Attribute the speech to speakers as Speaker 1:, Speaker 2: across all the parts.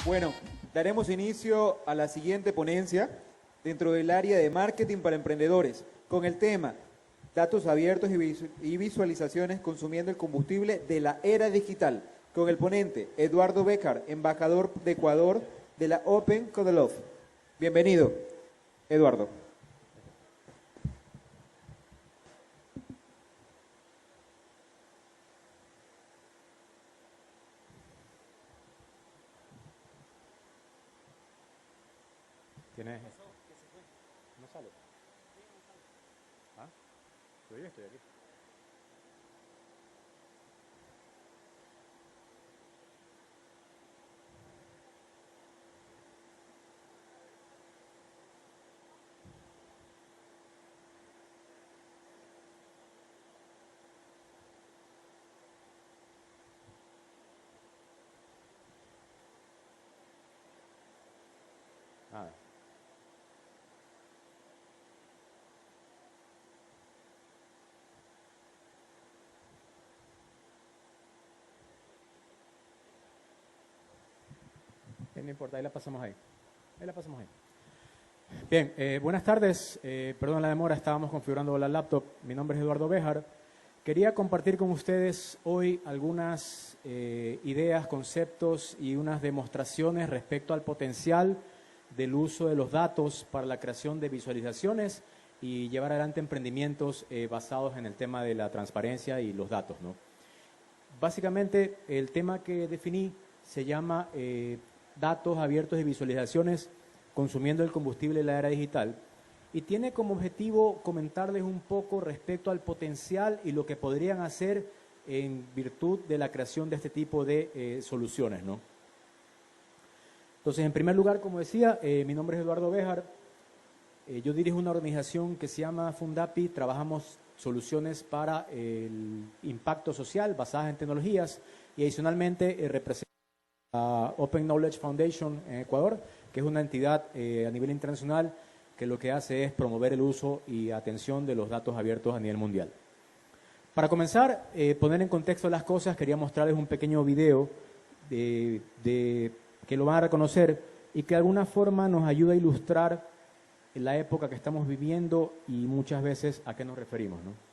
Speaker 1: Bueno, daremos inicio a la siguiente ponencia dentro del área de marketing para emprendedores con el tema datos abiertos y visualizaciones consumiendo el combustible de la era digital, con el ponente Eduardo Béjar, embajador de Ecuador de la Open Codelove. Bienvenido, Eduardo.
Speaker 2: ¿Tienes? No sale. ¿Ah? Estoy aquí. Ah, no importa, ahí la pasamos ahí. Ahí la pasamos ahí. Bien, buenas tardes. Perdón la demora, estábamos configurando la laptop. Mi nombre es Eduardo Béjar. Quería compartir con ustedes hoy algunas ideas, conceptos y unas demostraciones respecto al potencial del uso de los datos para la creación de visualizaciones y llevar adelante emprendimientos basados en el tema de la transparencia y los datos, ¿no? Básicamente, el tema que definí se llama datos abiertos y visualizaciones consumiendo el combustible de la era digital y tiene como objetivo comentarles un poco respecto al potencial y lo que podrían hacer en virtud de la creación de este tipo de soluciones, ¿no? Entonces, en primer lugar, como decía, mi nombre es Eduardo Béjar. Yo dirijo una organización que se llama Fundapi. Trabajamos soluciones para el impacto social basadas en tecnologías y adicionalmente represento a Open Knowledge Foundation en Ecuador, que es una entidad a nivel internacional que lo que hace es promover el uso y atención de los datos abiertos a nivel mundial. Para comenzar, poner en contexto las cosas, quería mostrarles un pequeño video que lo van a reconocer y que de alguna forma nos ayuda a ilustrar la época que estamos viviendo y muchas veces a qué nos referimos, ¿no?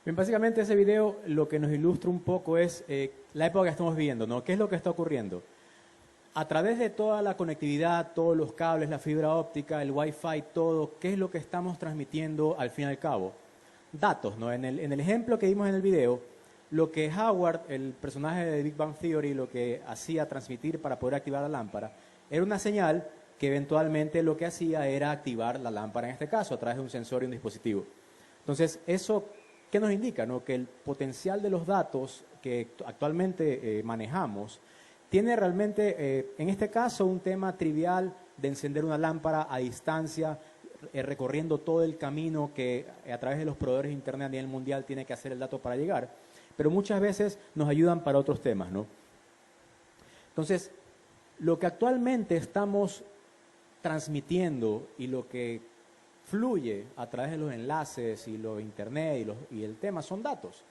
Speaker 2: Bien, básicamente ese video lo que nos ilustra un poco es la época que estamos viviendo, ¿no? ¿Qué es lo que está ocurriendo? A través de toda la conectividad, todos los cables, la fibra óptica, el Wi-Fi, todo, ¿qué es lo que estamos transmitiendo al fin y al cabo? Datos, ¿no? En el ejemplo que vimos en el video, lo que Howard, el personaje de Big Bang Theory, lo que hacía transmitir para poder activar la lámpara, era una señal que eventualmente lo que hacía era activar la lámpara en este caso, a través de un sensor y un dispositivo. Entonces, eso, ¿qué nos indica? ¿No? Que el potencial de los datos que actualmente manejamos tiene realmente, en este caso, un tema trivial de encender una lámpara a distancia, recorriendo todo el camino que a través de los proveedores de Internet a nivel mundial tiene que hacer el dato para llegar, pero muchas veces nos ayudan para otros temas, ¿no? Entonces, lo que actualmente estamos transmitiendo y lo que fluye a través de los enlaces y los Internet y el tema son datos.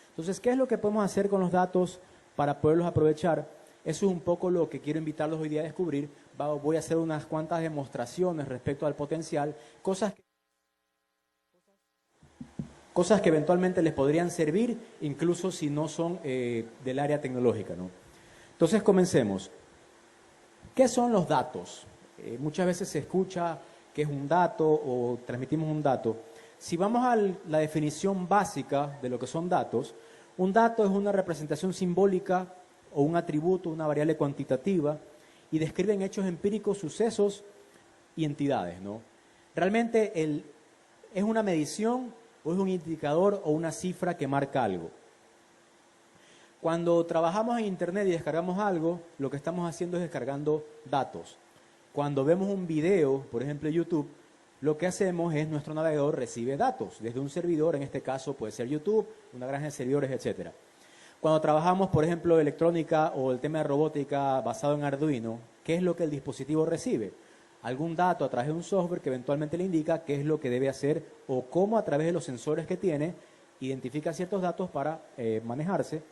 Speaker 2: Entonces, ¿qué es lo que podemos hacer con los datos para poderlos aprovechar? Eso es un poco lo que quiero invitarlos hoy día a descubrir. Voy a hacer unas cuantas demostraciones respecto al potencial, cosas que eventualmente les podrían servir, incluso si no son del área tecnológica, ¿no? Entonces, comencemos. ¿Qué son los datos? Muchas veces se escucha que es un dato o transmitimos un dato. Si vamos a la definición básica de lo que son datos, un dato es una representación simbólica o un atributo, una variable cuantitativa, y describen hechos empíricos, sucesos y entidades, ¿no? Realmente es una medición o es un indicador o una cifra que marca algo. Cuando trabajamos en Internet y descargamos algo, lo que estamos haciendo es descargando datos. Cuando vemos un video, por ejemplo YouTube, lo que hacemos es nuestro navegador recibe datos desde un servidor, en este caso puede ser YouTube, una granja de servidores, etc. Cuando trabajamos, por ejemplo, electrónica o el tema de robótica basado en Arduino, ¿qué es lo que el dispositivo recibe? Algún dato a través de un software que eventualmente le indica qué es lo que debe hacer o cómo a través de los sensores que tiene identifica ciertos datos para manejarse.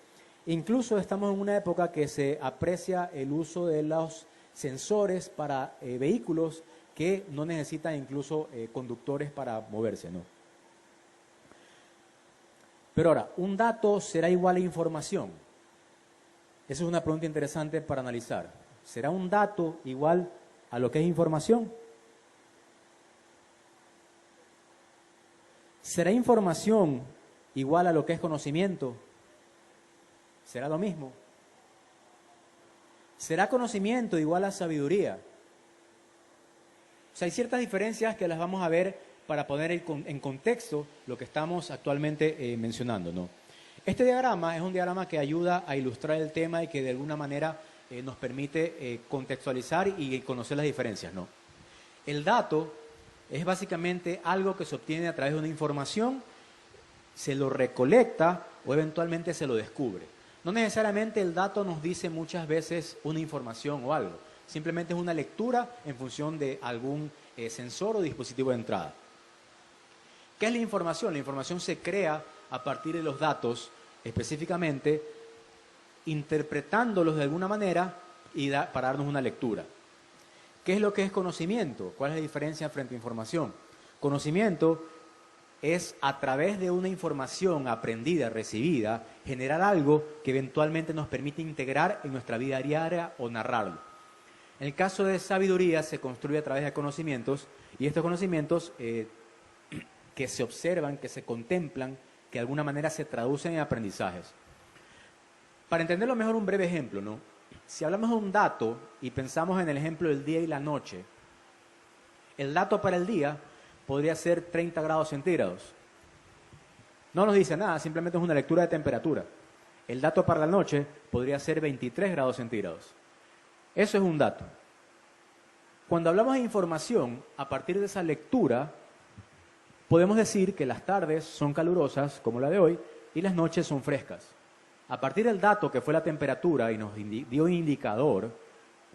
Speaker 2: Incluso estamos en una época que se aprecia el uso de los sensores para vehículos que no necesitan incluso conductores para moverse, ¿no? Pero ahora, ¿un dato será igual a información? Esa es una pregunta interesante para analizar. ¿Será un dato igual a lo que es información? ¿Será información igual a lo que es conocimiento? ¿Será lo mismo? ¿Será conocimiento igual a sabiduría? O sea, hay ciertas diferencias que las vamos a ver para poner en contexto lo que estamos actualmente mencionando, ¿no? Este diagrama es un diagrama que ayuda a ilustrar el tema y que de alguna manera nos permite contextualizar y conocer las diferencias, ¿no? El dato es básicamente algo que se obtiene a través de una información, se lo recolecta o eventualmente se lo descubre. No necesariamente el dato nos dice muchas veces una información o algo, simplemente es una lectura en función de algún sensor o dispositivo de entrada. ¿Qué es la información? La información se crea a partir de los datos, específicamente interpretándolos de alguna manera y para darnos una lectura. ¿Qué es lo que es conocimiento? ¿Cuál es la diferencia frente a información? Conocimiento es a través de una información aprendida, recibida, generar algo que eventualmente nos permite integrar en nuestra vida diaria o narrarlo. En el caso de sabiduría se construye a través de conocimientos y estos conocimientos que se observan, que se contemplan, que de alguna manera se traducen en aprendizajes. Para entenderlo mejor, un breve ejemplo, ¿no? Si hablamos de un dato y pensamos en el ejemplo del día y la noche, el dato para el día podría ser 30 grados centígrados. No nos dice nada, simplemente es una lectura de temperatura. El dato para la noche podría ser 23 grados centígrados. Eso es un dato. Cuando hablamos de información, a partir de esa lectura, podemos decir que las tardes son calurosas, como la de hoy, y las noches son frescas. A partir del dato que fue la temperatura y nos dio un indicador,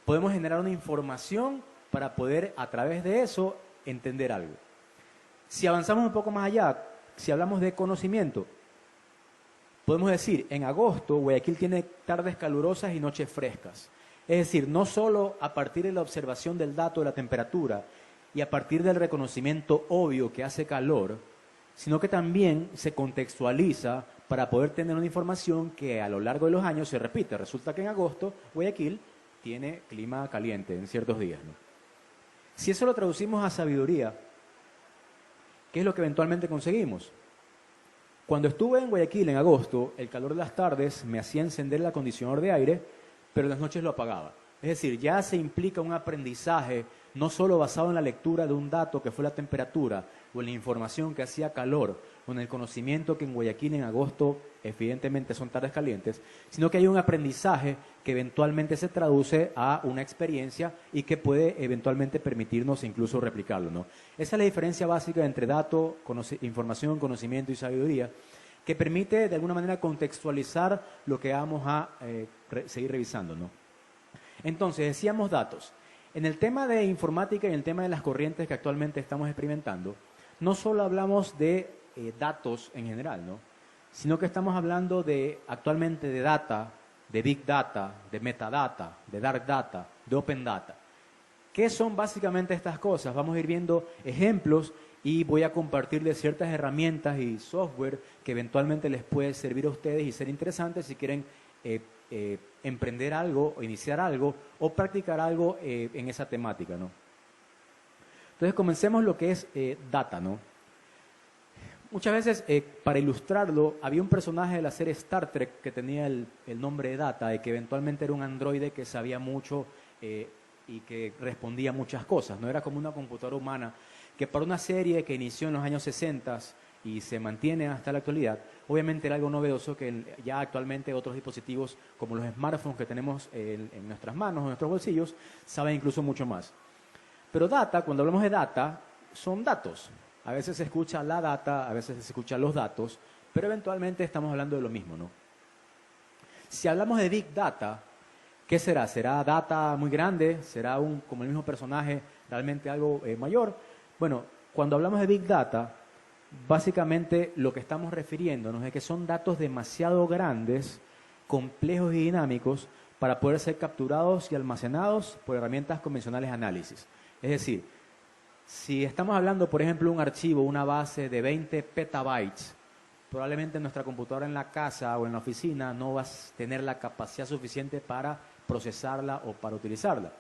Speaker 2: podemos generar una información para poder, a través de eso, entender algo. Si avanzamos un poco más allá, si hablamos de conocimiento, podemos decir, en agosto, Guayaquil tiene tardes calurosas y noches frescas. Es decir, no solo a partir de la observación del dato de la temperatura y a partir del reconocimiento obvio que hace calor, sino que también se contextualiza para poder tener una información que a lo largo de los años se repite. Resulta que en agosto Guayaquil tiene clima caliente en ciertos días, ¿no? Si eso lo traducimos a sabiduría, ¿qué es lo que eventualmente conseguimos? Cuando estuve en Guayaquil en agosto, el calor de las tardes me hacía encender el acondicionador de aire, pero en las noches lo apagaba. Es decir, ya se implica un aprendizaje no solo basado en la lectura de un dato que fue la temperatura o en la información que hacía calor o en el conocimiento que en Guayaquil en agosto evidentemente son tardes calientes, sino que hay un aprendizaje que eventualmente se traduce a una experiencia y que puede eventualmente permitirnos incluso replicarlo, ¿no? Esa es la diferencia básica entre dato, información, conocimiento y sabiduría, que permite de alguna manera contextualizar lo que vamos a seguir revisando, ¿no? Entonces, decíamos datos. En el tema de informática y en el tema de las corrientes que actualmente estamos experimentando, no solo hablamos de datos en general, ¿no? Sino que estamos hablando actualmente de data, de Big Data, de Metadata, de Dark Data, de Open Data. ¿Qué son básicamente estas cosas? Vamos a ir viendo ejemplos y voy a compartirles ciertas herramientas y software que eventualmente les puede servir a ustedes y ser interesantes si quieren emprender algo o iniciar algo o practicar algo en esa temática, ¿no? Entonces comencemos lo que es data, ¿no? Muchas veces, para ilustrarlo, había un personaje de la serie Star Trek que tenía el nombre de Data, y que eventualmente era un androide que sabía mucho y que respondía a muchas cosas, ¿no? Era como una computadora humana que para una serie que inició en los años 60 y se mantiene hasta la actualidad, obviamente era algo novedoso que ya actualmente otros dispositivos como los smartphones que tenemos en nuestras manos o en nuestros bolsillos saben incluso mucho más. Pero data, cuando hablamos de data, son datos. A veces se escucha la data, a veces se escucha los datos, pero eventualmente estamos hablando de lo mismo, ¿no? Si hablamos de Big Data, ¿qué será? ¿Será data muy grande? ¿Será como el mismo personaje, realmente algo mayor? Bueno, cuando hablamos de Big Data, básicamente lo que estamos refiriéndonos es que son datos demasiado grandes, complejos y dinámicos para poder ser capturados y almacenados por herramientas convencionales de análisis. Es decir, si estamos hablando, por ejemplo, de un archivo, una base de 20 petabytes, probablemente nuestra computadora en la casa o en la oficina no va a tener la capacidad suficiente para procesarla o para utilizarla.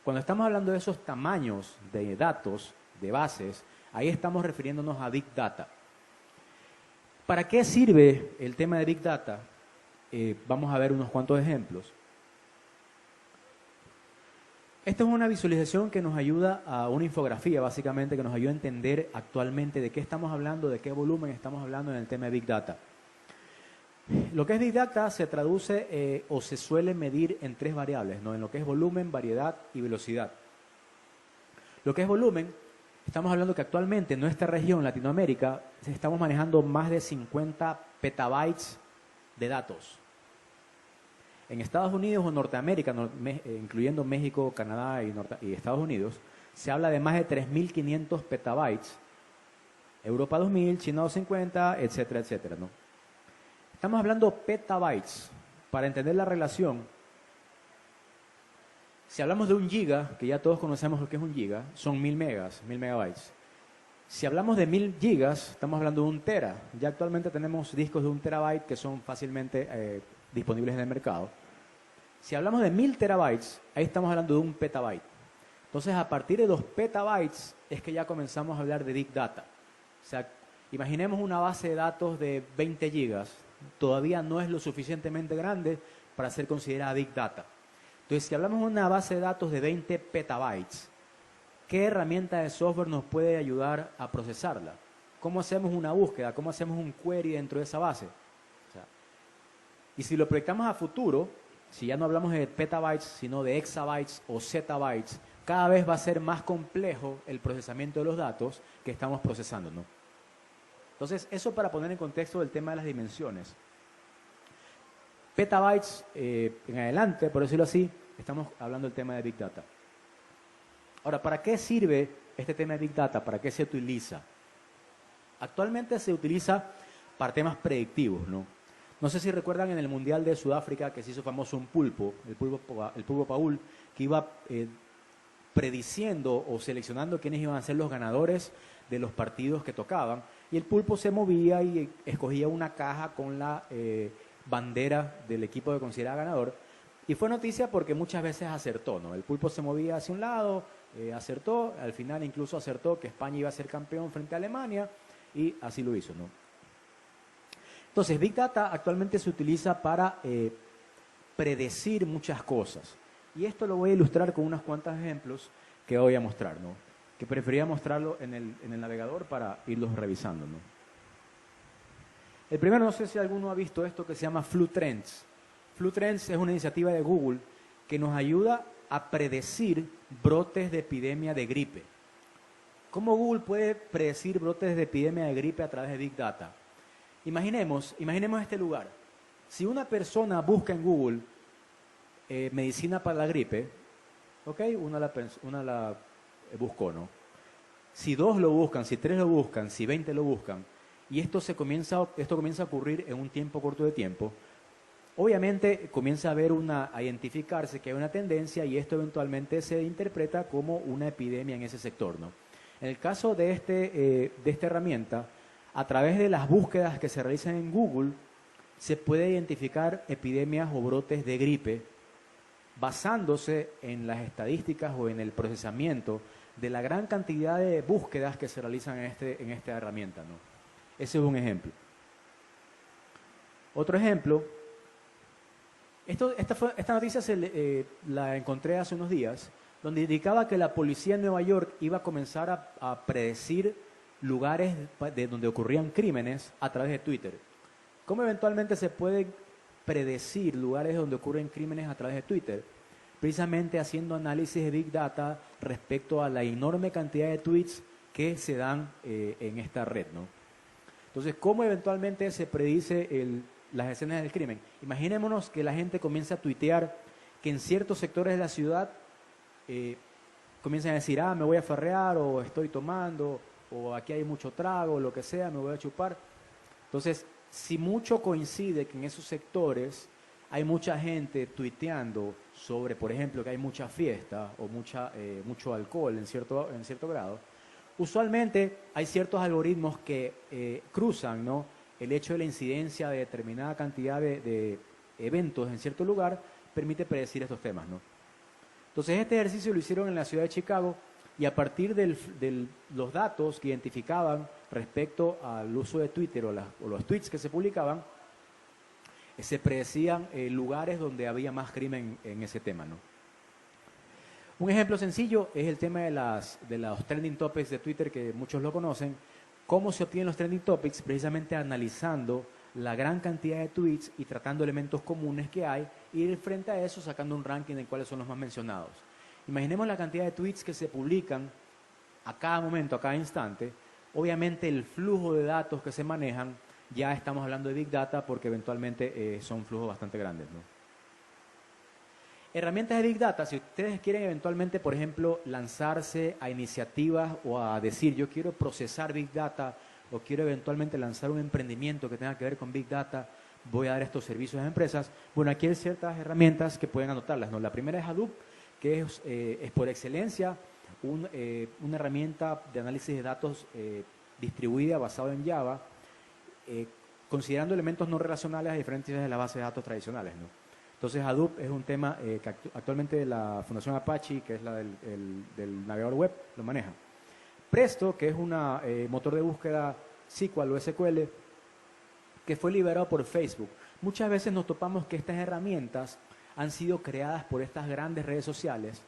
Speaker 2: Cuando estamos hablando de esos tamaños de datos, de bases, ahí estamos refiriéndonos a Big Data. ¿Para qué sirve el tema de Big Data? Vamos a ver unos cuantos ejemplos. Esta es una visualización que nos ayuda a una infografía, básicamente, que nos ayuda a entender actualmente de qué estamos hablando, de qué volumen estamos hablando en el tema de Big Data. Lo que es Big Data se traduce o se suele medir en tres variables, ¿no? En lo que es volumen, variedad y velocidad. Lo que es volumen, estamos hablando que actualmente en nuestra región, Latinoamérica, estamos manejando más de 50 petabytes de datos. En Estados Unidos o Norteamérica, incluyendo México, Canadá y Estados Unidos, se habla de más de 3.500 petabytes. Europa 2.000, China 250, etcétera, etcétera, ¿no? Estamos hablando petabytes. Para entender la relación, si hablamos de 1 giga, que ya todos conocemos lo que es 1 giga, son 1.000 megas, 1.000 megabytes. Si hablamos de 1.000 gigas, estamos hablando de 1 tera. Ya actualmente tenemos discos de 1 terabyte que son fácilmente disponibles en el mercado. Si hablamos de 1.000 terabytes, ahí estamos hablando de 1 petabyte. Entonces, a partir de 2 petabytes es que ya comenzamos a hablar de Big Data. O sea, imaginemos una base de datos de 20 gigas. Todavía no es lo suficientemente grande para ser considerada Big Data. Entonces, si hablamos de una base de datos de 20 petabytes, ¿qué herramienta de software nos puede ayudar a procesarla? ¿Cómo hacemos una búsqueda? ¿Cómo hacemos un query dentro de esa base? O sea, y si lo proyectamos a futuro, si ya no hablamos de petabytes, sino de exabytes o zettabytes, cada vez va a ser más complejo el procesamiento de los datos que estamos procesando, ¿no? Entonces, eso para poner en contexto el tema de las dimensiones. Petabytes en adelante, por decirlo así, estamos hablando del tema de Big Data. Ahora, ¿para qué sirve este tema de Big Data? ¿Para qué se utiliza? Actualmente se utiliza para temas predictivos, ¿no? No sé si recuerdan en el Mundial de Sudáfrica que se hizo famoso un pulpo, el pulpo Paul, que iba prediciendo o seleccionando quiénes iban a ser los ganadores de los partidos que tocaban. Y el pulpo se movía y escogía una caja con la bandera del equipo que consideraba ganador. Y fue noticia porque muchas veces acertó, ¿no? El pulpo se movía hacia un lado, acertó, al final incluso acertó que España iba a ser campeón frente a Alemania y así lo hizo, ¿no? Entonces, Big Data actualmente se utiliza para predecir muchas cosas. Y esto lo voy a ilustrar con unos cuantos ejemplos que voy a mostrar, ¿no? Que prefería mostrarlo en el navegador para irlos revisando, ¿no? El primero, no sé si alguno ha visto esto que se llama FluTrends. FluTrends es una iniciativa de Google que nos ayuda a predecir brotes de epidemia de gripe. ¿Cómo Google puede predecir brotes de epidemia de gripe a través de Big Data? Imaginemos este lugar. Si una persona busca en Google medicina para la gripe, ¿ok? Una la buscó, ¿no? Si 2 lo buscan, si 3 lo buscan, si 20 lo buscan, y esto comienza a ocurrir en un tiempo corto de tiempo, Obviamente comienza a identificarse que hay una tendencia y esto eventualmente se interpreta como una epidemia en ese sector, ¿no? En el caso de esta herramienta, a través de las búsquedas que se realizan en Google, se puede identificar epidemias o brotes de gripe basándose en las estadísticas o en el procesamiento de la gran cantidad de búsquedas que se realizan en esta herramienta, ¿no? Ese es un ejemplo. Otro ejemplo, esta noticia la encontré hace unos días, donde indicaba que la policía en Nueva York iba a comenzar a predecir lugares de donde ocurrían crímenes a través de Twitter. ¿Cómo eventualmente se puede predecir lugares donde ocurren crímenes a través de Twitter? Precisamente haciendo análisis de Big Data respecto a la enorme cantidad de tweets que se dan en esta red, ¿no? Entonces, ¿cómo eventualmente se predice las escenas del crimen? Imaginémonos que la gente comienza a tuitear que en ciertos sectores de la ciudad comienzan a decir, me voy a farrear, o estoy tomando, o aquí hay mucho trago, o lo que sea, me voy a chupar. Entonces, si mucho coincide que en esos sectores hay mucha gente tuiteando sobre, por ejemplo, que hay mucha fiesta o mucho alcohol en cierto grado, usualmente hay ciertos algoritmos que cruzan, ¿no?, el hecho de la incidencia de determinada cantidad de eventos en cierto lugar, permite predecir estos temas, ¿no? Entonces, este ejercicio lo hicieron en la ciudad de Chicago y a partir de los datos que identificaban respecto al uso de Twitter o los tweets que se publicaban, se predecían lugares donde había más crimen en ese tema, ¿no? Un ejemplo sencillo es el tema de los trending topics de Twitter, que muchos lo conocen. ¿Cómo se obtienen los trending topics? Precisamente analizando la gran cantidad de tweets y tratando elementos comunes que hay, y frente a eso sacando un ranking de cuáles son los más mencionados. Imaginemos la cantidad de tweets que se publican a cada momento, a cada instante. Obviamente el flujo de datos que se manejan, ya estamos hablando de Big Data porque eventualmente son flujos bastante grandes, ¿no? Herramientas de Big Data, si ustedes quieren eventualmente, por ejemplo, lanzarse a iniciativas o a decir, yo quiero procesar Big Data o quiero eventualmente lanzar un emprendimiento que tenga que ver con Big Data, voy a dar estos servicios a empresas. Bueno, aquí hay ciertas herramientas que pueden anotarlas, ¿no? La primera es Hadoop, que es por excelencia una herramienta de análisis de datos distribuida basada en Java, considerando elementos no relacionales a diferentes de las bases de datos tradicionales, ¿no? Entonces, Hadoop es un tema que actualmente la Fundación Apache, que es la del navegador web, lo maneja. Presto, que es un motor de búsqueda SQL o SQL, que fue liberado por Facebook. Muchas veces nos topamos que estas herramientas han sido creadas por estas grandes redes sociales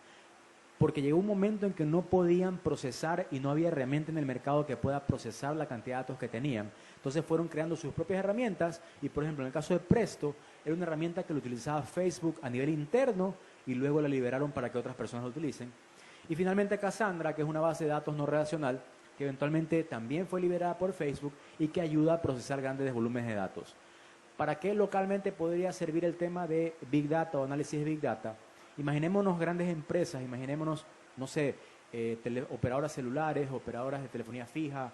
Speaker 2: porque llegó un momento en que no podían procesar y no había herramienta en el mercado que pueda procesar la cantidad de datos que tenían. Entonces fueron creando sus propias herramientas y, por ejemplo, en el caso de Presto, era una herramienta que lo utilizaba Facebook a nivel interno y luego la liberaron para que otras personas lo utilicen. Y finalmente Cassandra, que es una base de datos no relacional, que eventualmente también fue liberada por Facebook y que ayuda a procesar grandes volúmenes de datos. ¿Para qué localmente podría servir el tema de Big Data o análisis de Big Data? Imaginémonos grandes empresas, imaginémonos, no sé, operadoras celulares, operadoras de telefonía fija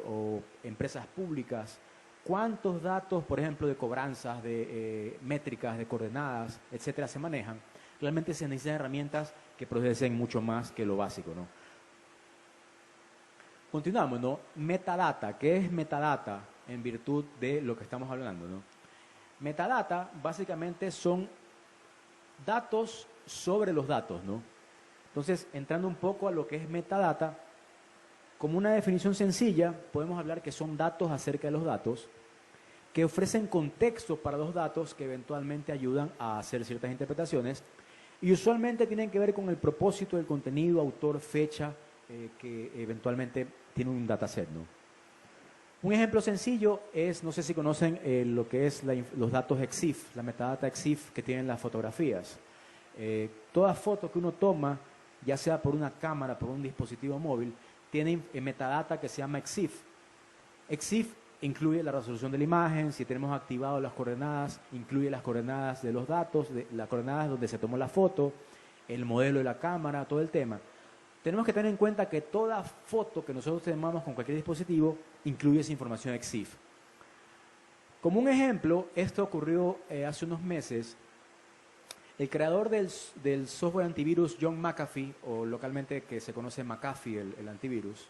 Speaker 2: o empresas públicas. ¿Cuántos datos, por ejemplo, de cobranzas, de métricas, de coordenadas, etcétera, se manejan? Realmente se necesitan herramientas que procesen mucho más que lo básico, ¿no? Continuamos, ¿no? Metadata. ¿Qué es metadata en virtud de lo que estamos hablando, ¿no? Metadata básicamente son datos sobre los datos, ¿no? Entonces, entrando un poco a lo que es metadata, como una definición sencilla, podemos hablar que son datos acerca de los datos que ofrecen contexto para los datos que eventualmente ayudan a hacer ciertas interpretaciones y usualmente tienen que ver con el propósito del contenido, autor, fecha, que eventualmente tiene un dataset, ¿no? Un ejemplo sencillo es, no sé si conocen lo que es los datos EXIF, la metadata EXIF que tienen las fotografías. Toda foto que uno toma, ya sea por una cámara, por un dispositivo móvil, tiene metadata que se llama EXIF. EXIF incluye la resolución de la imagen, si tenemos activado las coordenadas, incluye las coordenadas de los datos, las coordenadas donde se tomó la foto, el modelo de la cámara, todo el tema. Tenemos que tener en cuenta que toda foto que nosotros tomamos con cualquier dispositivo incluye esa información EXIF. Como un ejemplo, esto ocurrió hace unos meses. El creador del software antivirus, John McAfee, o localmente que se conoce McAfee, el antivirus,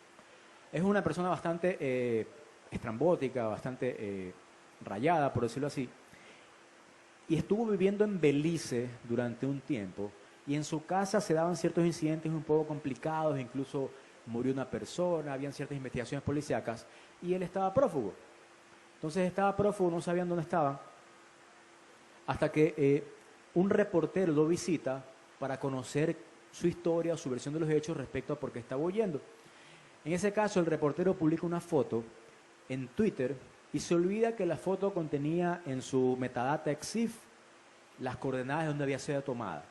Speaker 2: es una persona bastante estrambótica, bastante rayada, por decirlo así, y estuvo viviendo en Belice durante un tiempo, y en su casa se daban ciertos incidentes un poco complicados, incluso murió una persona, habían ciertas investigaciones policíacas, y él estaba prófugo. Entonces estaba prófugo, no sabían dónde estaba, hasta que un reportero lo visita para conocer su historia, su versión de los hechos respecto a por qué estaba huyendo. En ese caso, el reportero publica una foto en Twitter y se olvida que la foto contenía en su metadata EXIF las coordenadas de donde había sido tomada.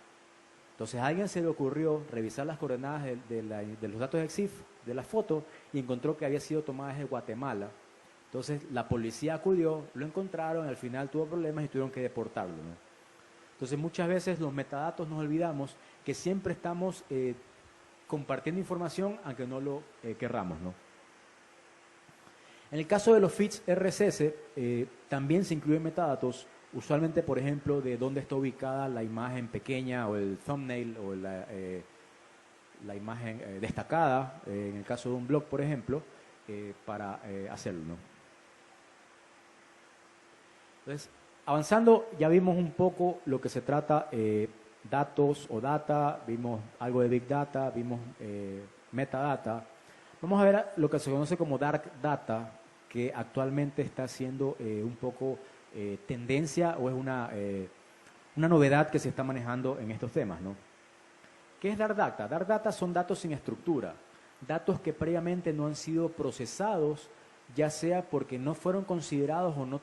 Speaker 2: Entonces a alguien se le ocurrió revisar las coordenadas de los datos EXIF de la foto y encontró que había sido tomada desde Guatemala. Entonces la policía acudió, lo encontraron, al final tuvo problemas y tuvieron que deportarlo, ¿no? Entonces muchas veces los metadatos nos olvidamos que siempre estamos compartiendo información aunque no lo querramos, ¿no? En el caso de los feeds RSS, también se incluyen metadatos, usualmente, por ejemplo, de dónde está ubicada la imagen pequeña o el thumbnail o la imagen destacada, en el caso de un blog, por ejemplo, para hacerlo, ¿no? Entonces, avanzando, ya vimos un poco lo que se trata, datos o data, vimos algo de Big Data, vimos metadata. Vamos a ver lo que se conoce como Dark Data, que actualmente está siendo un poco tendencia o es una novedad que se está manejando en estos temas, ¿no? ¿Qué es Dark Data? Dark Data son datos sin estructura, datos que previamente no han sido procesados, ya sea porque no fueron considerados o no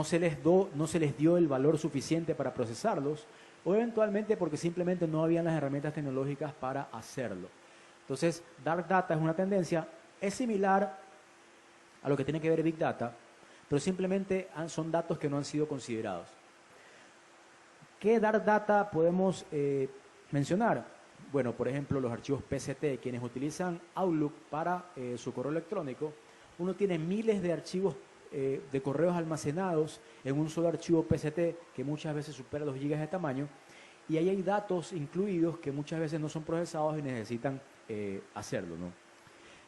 Speaker 2: se les dio el valor suficiente para procesarlos, o eventualmente porque simplemente no habían las herramientas tecnológicas para hacerlo. Entonces, Dark Data es una tendencia, es similar a lo que tiene que ver Big Data, pero simplemente son datos que no han sido considerados. ¿Qué Dark Data podemos mencionar? Bueno, por ejemplo, los archivos PCT, quienes utilizan Outlook para su correo electrónico, uno tiene miles de archivos de correos almacenados en un solo archivo PCT que muchas veces supera los gigas de tamaño, y ahí hay datos incluidos que muchas veces no son procesados y necesitan hacerlo, ¿no?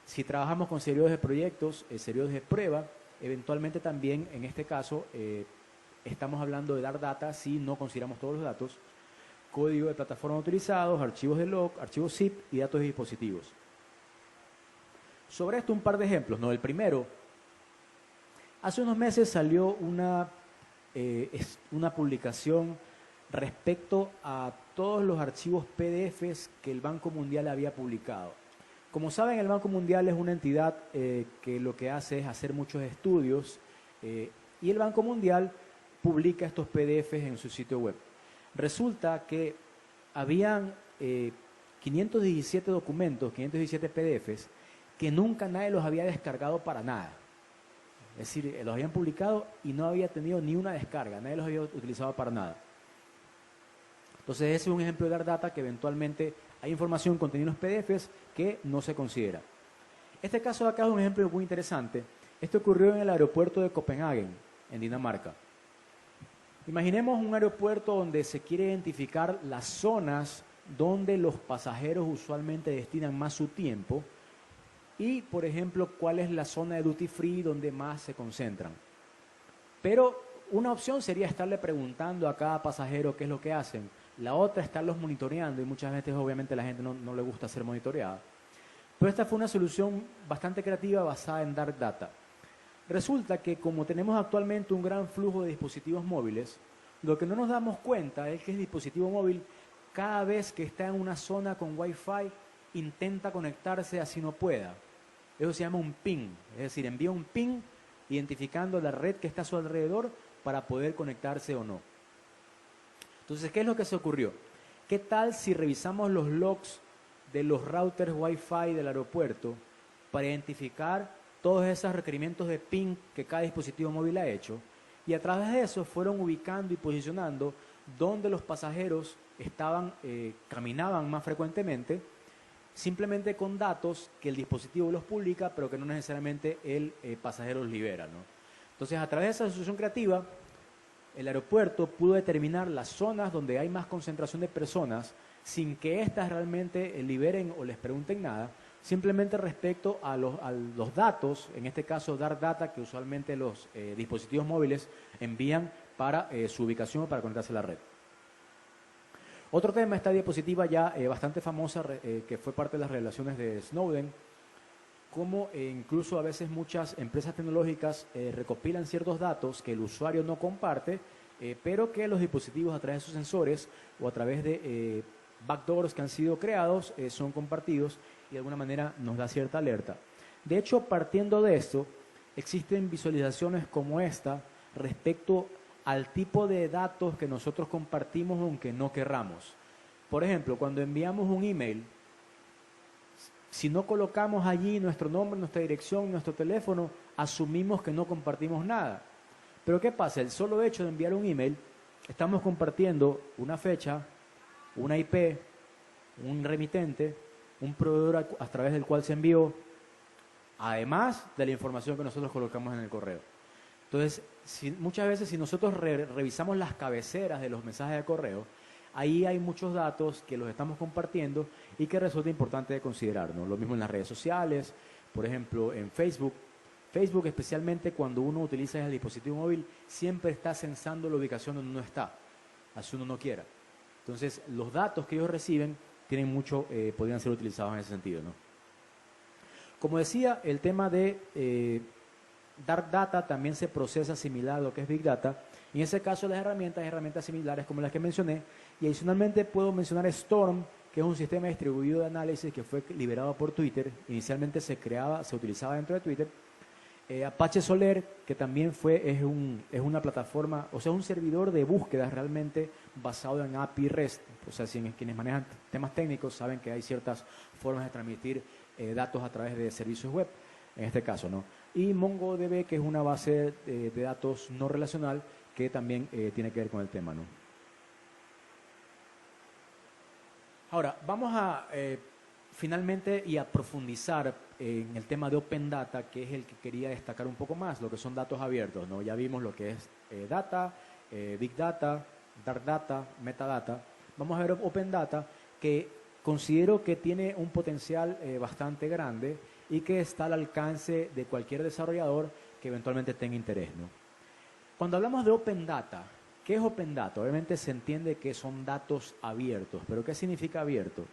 Speaker 2: Si trabajamos con servidores de proyectos, servidores de prueba, eventualmente también en este caso estamos hablando de dar data si no consideramos todos los datos, código de plataforma utilizados, archivos de log, archivos zip y datos de dispositivos. Sobre esto un par de ejemplos, ¿no? El primero, hace unos meses salió una publicación respecto a todos los archivos PDFs que el Banco Mundial había publicado. Como saben, el Banco Mundial es una entidad que lo que hace es hacer muchos estudios y el Banco Mundial publica estos PDFs en su sitio web. Resulta que habían 517 documentos, 517 PDFs, que nunca nadie los había descargado para nada. Es decir, los habían publicado y no había tenido ni una descarga, nadie los había utilizado para nada. Entonces ese es un ejemplo de Dark Data que eventualmente hay información contenida en los PDFs que no se considera. Este caso de acá es un ejemplo muy interesante. Esto ocurrió en el aeropuerto de Copenhague, en Dinamarca. Imaginemos un aeropuerto donde se quiere identificar las zonas donde los pasajeros usualmente destinan más su tiempo y, por ejemplo, cuál es la zona de duty free donde más se concentran. Pero una opción sería estarle preguntando a cada pasajero qué es lo que hacen. La otra, estarlos monitoreando, y muchas veces obviamente a la gente no le gusta ser monitoreada. Pero esta fue una solución bastante creativa basada en Dark Data. Resulta que como tenemos actualmente un gran flujo de dispositivos móviles, lo que no nos damos cuenta es que el dispositivo móvil, cada vez que está en una zona con Wi-Fi, intenta conectarse así no pueda. Eso se llama un ping, es decir, envía un ping identificando la red que está a su alrededor para poder conectarse o no. Entonces, ¿qué es lo que se ocurrió? ¿Qué tal si revisamos los logs de los routers Wi-Fi del aeropuerto para identificar todos esos requerimientos de ping que cada dispositivo móvil ha hecho? Y a través de eso fueron ubicando y posicionando dónde los pasajeros caminaban más frecuentemente simplemente con datos que el dispositivo los publica, pero que no necesariamente el pasajero los libera, ¿no? Entonces, a través de esa asociación creativa, el aeropuerto pudo determinar las zonas donde hay más concentración de personas sin que éstas realmente liberen o les pregunten nada, simplemente respecto a los datos, en este caso dar data que usualmente los dispositivos móviles envían para su ubicación o para conectarse a la red. Otro tema, esta diapositiva ya bastante famosa, que fue parte de las revelaciones de Snowden, cómo incluso a veces muchas empresas tecnológicas recopilan ciertos datos que el usuario no comparte, pero que los dispositivos a través de sus sensores o a través de backdoors que han sido creados son compartidos y de alguna manera nos da cierta alerta. De hecho, partiendo de esto, existen visualizaciones como esta respecto al tipo de datos que nosotros compartimos aunque no querramos. Por ejemplo, cuando enviamos un email, si no colocamos allí nuestro nombre, nuestra dirección, nuestro teléfono, asumimos que no compartimos nada. Pero ¿qué pasa? El solo hecho de enviar un email, estamos compartiendo una fecha, una IP, un remitente, un proveedor a través del cual se envió, además de la información que nosotros colocamos en el correo. Entonces, muchas veces si nosotros revisamos las cabeceras de los mensajes de correo, ahí hay muchos datos que los estamos compartiendo y que resulta importante de considerar, ¿no? Lo mismo en las redes sociales, por ejemplo, en Facebook. Facebook, especialmente cuando uno utiliza el dispositivo móvil, siempre está censando la ubicación donde uno está, así uno no quiera. Entonces, los datos que ellos reciben tienen mucho, podrían ser utilizados en ese sentido, ¿no? Como decía, el tema de Dark Data también se procesa similar a lo que es Big Data. En ese caso, las herramientas similares como las que mencioné. Y adicionalmente puedo mencionar Storm, que es un sistema distribuido de análisis que fue liberado por Twitter. Inicialmente se utilizaba dentro de Twitter. Apache Soler, que también es una plataforma, o sea, un servidor de búsquedas realmente basado en API REST. O sea, quienes manejan temas técnicos saben que hay ciertas formas de transmitir datos a través de servicios web, en este caso, ¿no? Y MongoDB, que es una base de datos no relacional que también tiene que ver con el tema, ¿no? Ahora, vamos a finalmente y a profundizar en el tema de Open Data, que es el que quería destacar un poco más, lo que son datos abiertos, ¿no? Ya vimos lo que es Data, Big Data, Dark Data, Metadata. Vamos a ver Open Data, que considero que tiene un potencial bastante grande y que está al alcance de cualquier desarrollador que eventualmente tenga interés, ¿no? Cuando hablamos de Open Data, ¿qué es Open Data? Obviamente se entiende que son datos abiertos, pero ¿qué significa abierto?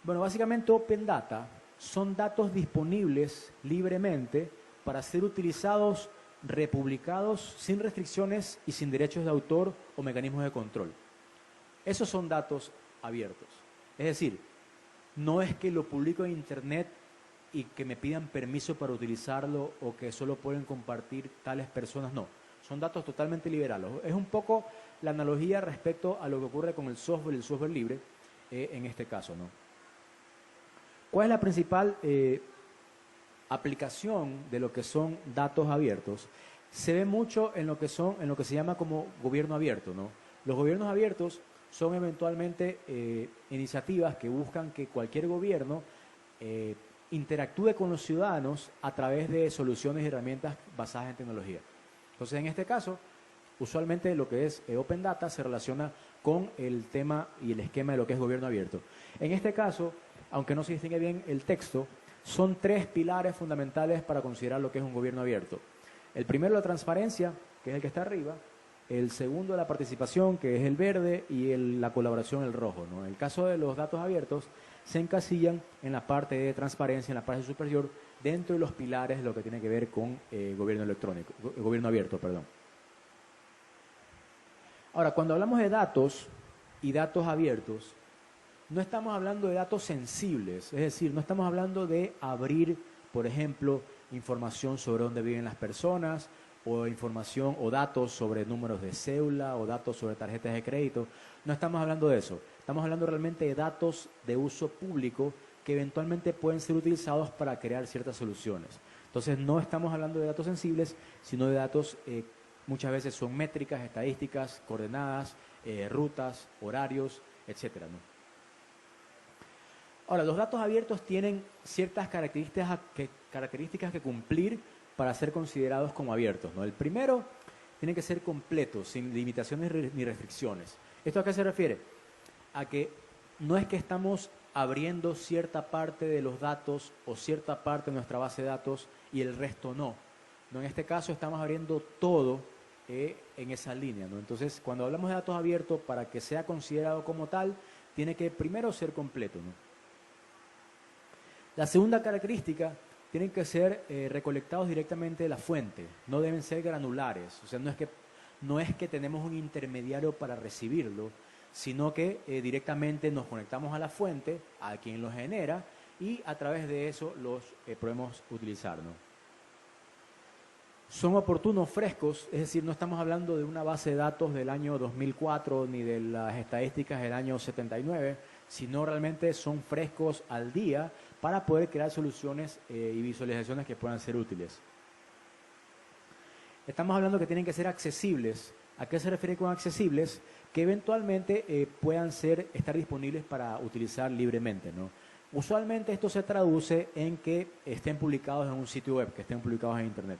Speaker 2: Bueno, básicamente Open Data son datos disponibles libremente para ser utilizados, republicados, sin restricciones y sin derechos de autor o mecanismos de control. Esos son datos abiertos. Es decir, no es que lo publico en Internet y que me pidan permiso para utilizarlo o que solo pueden compartir tales personas, no. Son datos totalmente liberados. Es un poco la analogía respecto a lo que ocurre con el software libre en este caso, ¿no? ¿Cuál es la principal aplicación de lo que son datos abiertos? Se ve mucho en lo que se llama como gobierno abierto, ¿no? Los gobiernos abiertos son eventualmente iniciativas que buscan que cualquier gobierno interactúe con los ciudadanos a través de soluciones y herramientas basadas en tecnología. Entonces, en este caso, usualmente lo que es Open Data se relaciona con el tema y el esquema de lo que es gobierno abierto. En este caso, aunque no se distingue bien el texto, son tres pilares fundamentales para considerar lo que es un gobierno abierto. El primero, la transparencia, que es el que está arriba. El segundo, la participación, que es el verde, y la colaboración, el rojo, ¿no? En el caso de los datos abiertos, se encasillan en la parte de transparencia, en la parte superior, dentro de los pilares de lo que tiene que ver con gobierno abierto, perdón. Ahora, cuando hablamos de datos y datos abiertos, no estamos hablando de datos sensibles, es decir, no estamos hablando de abrir, por ejemplo, información sobre dónde viven las personas, o información o datos sobre números de cédula, o datos sobre tarjetas de crédito. No estamos hablando de eso. Estamos hablando realmente de datos de uso público que eventualmente pueden ser utilizados para crear ciertas soluciones. Entonces, no estamos hablando de datos sensibles, sino de datos, muchas veces son métricas, estadísticas, coordenadas, rutas, horarios, etcétera, ¿no? Ahora, los datos abiertos tienen ciertas características que cumplir para ser considerados como abiertos, ¿no? El primero, tiene que ser completo, sin limitaciones ni restricciones. ¿Esto a qué se refiere? A que no es que estamos abriendo cierta parte de los datos o cierta parte de nuestra base de datos y el resto no. No, en este caso estamos abriendo todo en esa línea, ¿no? Entonces, cuando hablamos de datos abiertos, para que sea considerado como tal, tiene que primero ser completo, ¿no? La segunda característica, tienen que ser recolectados directamente de la fuente, no deben ser granulares, o sea, no es que tenemos un intermediario para recibirlo, sino que directamente nos conectamos a la fuente, a quien lo genera, y a través de eso los podemos utilizar, ¿no? Son oportunos, frescos, es decir, no estamos hablando de una base de datos del año 2004 ni de las estadísticas del año 79, sino realmente son frescos al día para poder crear soluciones y visualizaciones que puedan ser útiles. Estamos hablando que tienen que ser accesibles. ¿A qué se refiere con accesibles? Que eventualmente puedan estar disponibles para utilizar libremente, ¿no? Usualmente esto se traduce en que estén publicados en un sitio web, que estén publicados en Internet.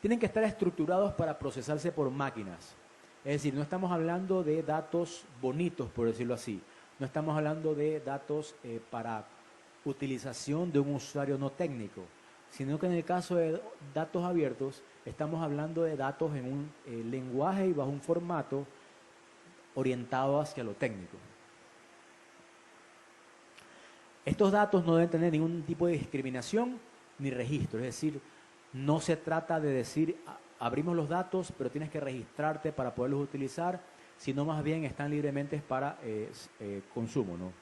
Speaker 2: Tienen que estar estructurados para procesarse por máquinas. Es decir, no estamos hablando de datos bonitos, por decirlo así. No estamos hablando de datos para utilización de un usuario no técnico, sino que en el caso de datos abiertos, estamos hablando de datos en un lenguaje y bajo un formato orientado hacia lo técnico. Estos datos no deben tener ningún tipo de discriminación ni registro, es decir, no se trata de decir, abrimos los datos, pero tienes que registrarte para poderlos utilizar, sino más bien están libremente para consumo, ¿no?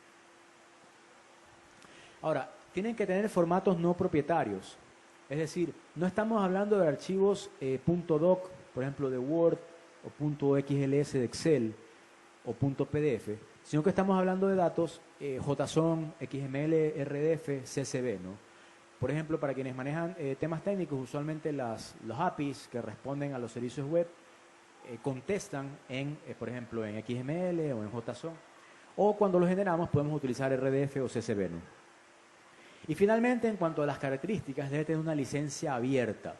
Speaker 2: Ahora, tienen que tener formatos no propietarios, es decir, no estamos hablando de archivos .doc, por ejemplo, de Word, o .xls de Excel, o .pdf, sino que estamos hablando de datos JSON, XML, RDF, CSV, ¿no? Por ejemplo, para quienes manejan temas técnicos, usualmente los APIs que responden a los servicios web contestan por ejemplo, en XML o en JSON, o cuando los generamos podemos utilizar RDF o CSV, ¿no? Y finalmente, en cuanto a las características, debe tener una licencia abierta.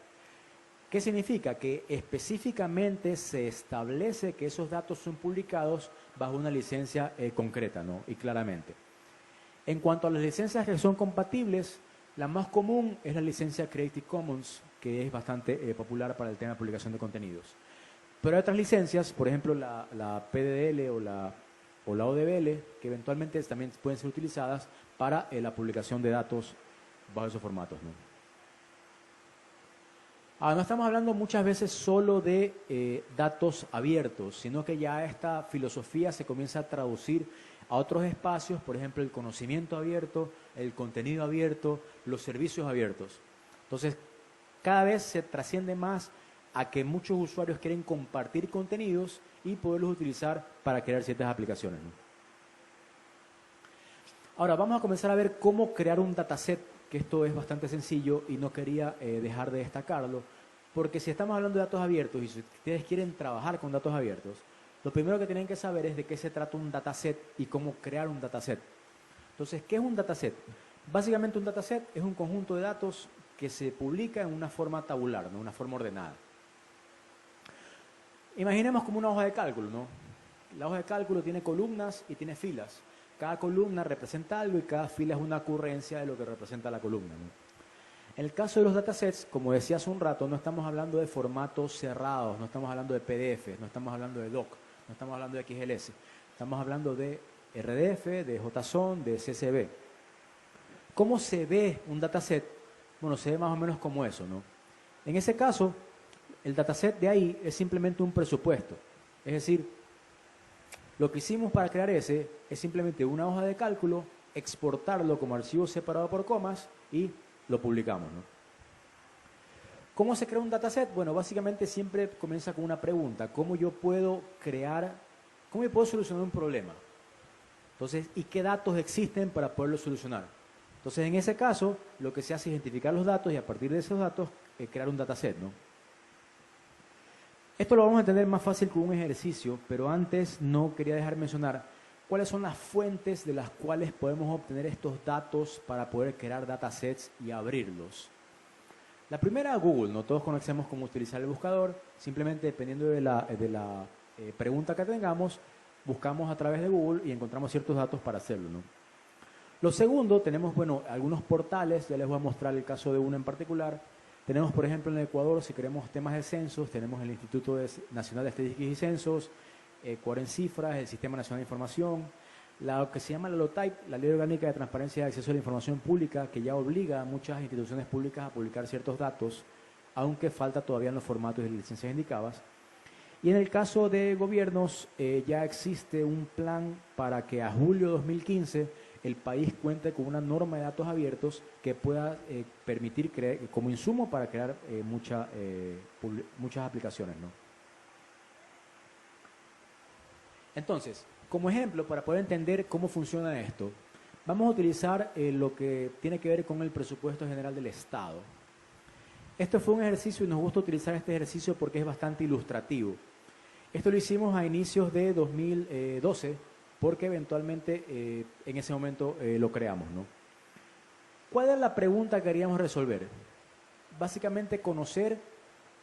Speaker 2: ¿Qué significa? Que específicamente se establece que esos datos son publicados bajo una licencia concreta, ¿no? Y claramente. En cuanto a las licencias que son compatibles, la más común es la licencia Creative Commons, que es bastante popular para el tema de publicación de contenidos. Pero hay otras licencias, por ejemplo la PDL o la ODBL, que eventualmente también pueden ser utilizadas para la publicación de datos bajo esos formatos, ¿no? No estamos hablando muchas veces solo de datos abiertos, sino que ya esta filosofía se comienza a traducir a otros espacios, por ejemplo, el conocimiento abierto, el contenido abierto, los servicios abiertos. Entonces, cada vez se trasciende más a que muchos usuarios quieren compartir contenidos y poderlos utilizar para crear ciertas aplicaciones, ¿no? Ahora, vamos a comenzar a ver cómo crear un dataset, que esto es bastante sencillo y no quería dejar de destacarlo, porque si estamos hablando de datos abiertos y si ustedes quieren trabajar con datos abiertos, lo primero que tienen que saber es de qué se trata un dataset y cómo crear un dataset. Entonces, ¿qué es un dataset? Básicamente un dataset es un conjunto de datos que se publica en una forma tabular, ¿no? Una forma ordenada. Imaginemos como una hoja de cálculo, ¿no? La hoja de cálculo tiene columnas y tiene filas. Cada columna representa algo y cada fila es una ocurrencia de lo que representa la columna, ¿no? En el caso de los datasets, como decía hace un rato, no estamos hablando de formatos cerrados, no estamos hablando de PDF, no estamos hablando de doc, no estamos hablando de XLS, estamos hablando de RDF, de JSON, de CSV. ¿Cómo se ve un dataset? Bueno, se ve más o menos como eso, ¿no? En ese caso, el dataset de ahí es simplemente un presupuesto. Es decir, lo que hicimos para crear ese es simplemente una hoja de cálculo, exportarlo como archivo separado por comas y lo publicamos, ¿no? ¿Cómo se crea un dataset? Bueno, básicamente siempre comienza con una pregunta. ¿Cómo yo puedo solucionar un problema? Entonces, ¿y qué datos existen para poderlo solucionar? Entonces, en ese caso, lo que se hace es identificar los datos y a partir de esos datos crear un dataset, ¿no? Esto lo vamos a entender más fácil con un ejercicio, pero antes no quería dejar de mencionar cuáles son las fuentes de las cuales podemos obtener estos datos para poder crear datasets y abrirlos. La primera, Google. No todos conocemos cómo utilizar el buscador. Simplemente dependiendo de la pregunta que tengamos, buscamos a través de Google y encontramos ciertos datos para hacerlo, ¿no? Lo segundo, tenemos, bueno, algunos portales. Ya les voy a mostrar el caso de uno en particular. Tenemos, por ejemplo, en el Ecuador, si queremos temas de censos, tenemos el Instituto Nacional de Estadística y Censos, Ecuador en Cifras, el Sistema Nacional de Información, lo que se llama la LOTAIP, la Ley Orgánica de Transparencia y Acceso a la Información Pública, que ya obliga a muchas instituciones públicas a publicar ciertos datos, aunque falta todavía en los formatos y licencias indicadas. Y en el caso de gobiernos, ya existe un plan para que a julio de 2015 el país cuente con una norma de datos abiertos que pueda permitir como insumo para crear muchas aplicaciones, ¿no? Entonces, como ejemplo, para poder entender cómo funciona esto, vamos a utilizar lo que tiene que ver con el presupuesto general del Estado. Esto fue un ejercicio y nos gusta utilizar este ejercicio porque es bastante ilustrativo. Esto lo hicimos a inicios de 2012 porque eventualmente en ese momento lo creamos, ¿no? ¿Cuál es la pregunta que queríamos resolver? Básicamente conocer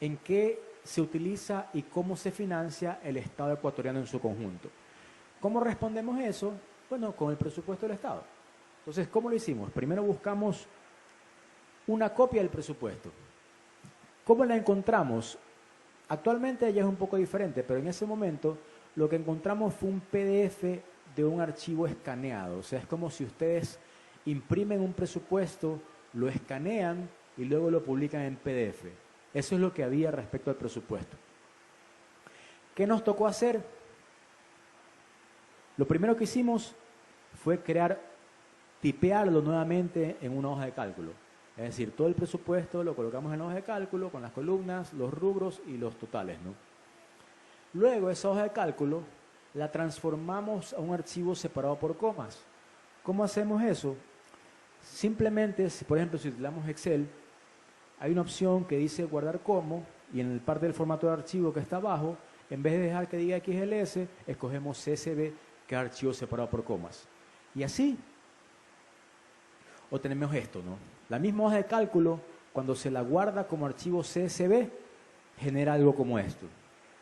Speaker 2: en qué se utiliza y cómo se financia el Estado ecuatoriano en su conjunto. ¿Cómo respondemos eso? Bueno, con el presupuesto del Estado. Entonces, ¿cómo lo hicimos? Primero buscamos una copia del presupuesto. ¿Cómo la encontramos? Actualmente ya es un poco diferente, pero en ese momento lo que encontramos fue un PDF de un archivo escaneado. O sea, es como si ustedes imprimen un presupuesto, lo escanean y luego lo publican en PDF. Eso es lo que había respecto al presupuesto. ¿Qué nos tocó hacer? Lo primero que hicimos fue tipearlo nuevamente en una hoja de cálculo. Es decir, todo el presupuesto lo colocamos en la hoja de cálculo con las columnas, los rubros y los totales, ¿no? Luego esa hoja de cálculo la transformamos a un archivo separado por comas. ¿Cómo hacemos eso? Simplemente, por ejemplo, si utilizamos Excel, hay una opción que dice guardar como, y en el parte del formato de archivo que está abajo, en vez de dejar que diga XLS, escogemos CSV, que es archivo separado por comas. Y así obtenemos esto, ¿no? La misma hoja de cálculo, cuando se la guarda como archivo CSV, genera algo como esto.